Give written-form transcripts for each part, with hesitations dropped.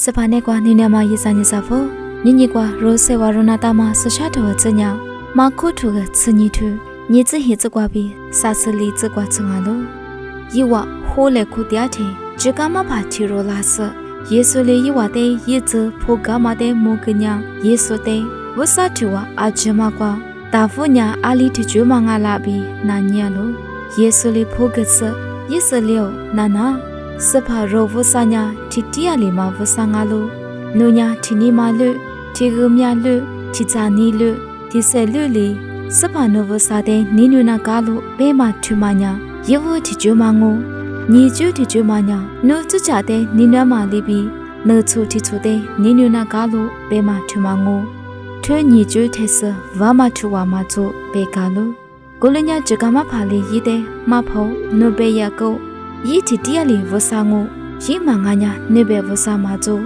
စပါနဲ့ကွာနေနေမှာရေးစားနေစားဖို့ညညကွာရိုဆေဝါရနာတာမှာဆရှာတော်ချညာမခုထုကစညီထုညစ်ဟစ်ကွာပြီးစာစလီကွာချငါလို့ယဝဟိုးလေခုတရားထင်ဂျကမဘာချီရိုလာဆယေဆုလေယဝတဲ့ယေဇဖိုဂမတဲ့မောကညာယေဆုတဲ့ဝဆတ်ထွာအာဂျမကွာတာဖုညာအာလီတကျွမငါလာပြီးနာညလို့ယေဆုလေဖိုဂဆယေဆလျောနာနာစဖာရောဝဆညာတီတီယလီမာဝဆငါလို့နုညာတီနီမာလို့တီဂုမြလို့တီဇာနီလို့ဒီဆဲလို့လီစဖာနိုဝဆာတဲ့နီနူနာကားလို့ဘေးမှာထူမညာယေဝတီကျွမငိုညီကျူတီကျွမညာနိုချချတဲ့နီနွမ်းမာလီပြီးနိုချူတီချူတဲ့နီနူနာကားလို့ဘေးမှာထူမငိုထွေးညီကျူတဲ့ဆဝါမထူဝါမချိုဘေကာလို့ကိုလညာဂျကမဖာလီရည်တဲ့မဖို့နိုဘေယကုတ်ယီတီတီယလီဝဆာငိုရီမငါညာနေဘေဝဆာမချို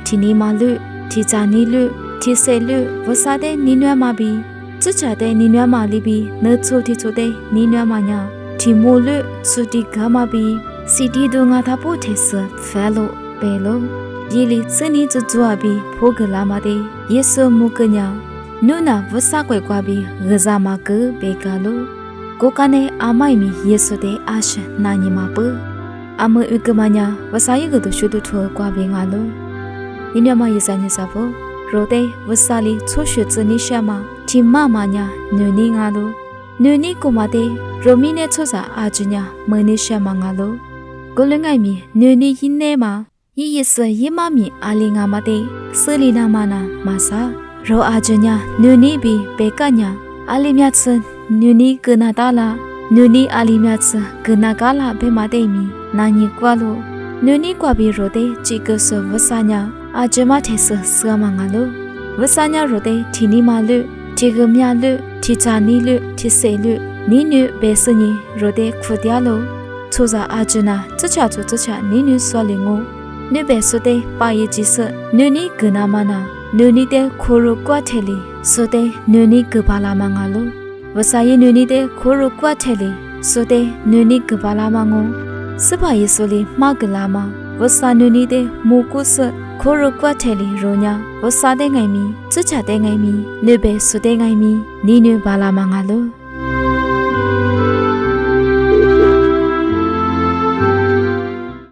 တီနီမာလူတီဇာနီလူတီဆဲလူဝဆာတဲ့နီနွမ်းမာပြီးချချတဲ့နီနွမ်းမာလီပြီးနိုချူတီချူတဲ့နီနွမ်းမာညာတီမိုလူစူတီဂါမာပြီးစီတီဒိုငါသာပိုထေဆဖဲလိုဘေလိုယေလီစနီဇဇွာပြီးဖိုးကလာမတဲ့ယေဆုမုကညာနုနာဝဆကွယ်ကွာပြီးဂဇာမကဘေကလိုကိုကနေအာမိုင်မီယေဆုတဲ့အာရှနာညီမပအမဥကမညာဝဆာယေကတို့ရှုတို့ထောကွာဘေငါလိုညညမယေစညာစဖို့ရိုတဲ့ဝဆာလီချိုးရွှေစနိရှာမတီမမညာနူနီငါလိုနူနီကိုမတဲ့ရိုမီနဲ့ချိုးစာအာဂျညာမနိရှာမငါလိုကိုလငိုင်မီနူနီဟင်းနေမှာယီယဆယေမမီအာလီငါမတဲ့ဆလီနာမနာမဆာရောအာဂျညာနူနီဘီဘေကညာအာလီမြတ်စနူနီကနာတာလာနူနီအာလီမြတ်စကနာကာလာဘေမတဲ့မီနာညီကွာလိုနူနီကွာဘီရိုတဲ့ချီကဆဝဆာညာအာဂျမထေဆဆာမငါလိုဝဆာညာရိုတဲ့တီနီမာလူတီဂမြလူတီချာနီလူတီဆေလူနီနုဘေစနီရိုတဲ့ခွဒျာလိုချိုစာအာဂျနာချချချချချနီနုဆွလီငိုနေဘေဆိုတဲ့ပါယဂျီဆနူနီကနာမနာနူနီတဲ့ခိုရိုကွာထဲလီဆိုတဲ့နူနီကဘာလာမငါလိုဝဆာယေနူနီတဲ့ခိုရိုကွာထဲလီဆိုတဲ့နူနီကဘာလာမငိုစပါယေဆိုလီမကလာမဝဆာနူနီတဲ့မူကုဆခိုရိုကွာထဲလီရိုညာဝဆာတဲ့ငိုင်မီချချတဲ့ငိုင်မီနေဘေဆိုတဲ့ငိုင်မီနီနုဘာလာမငါလို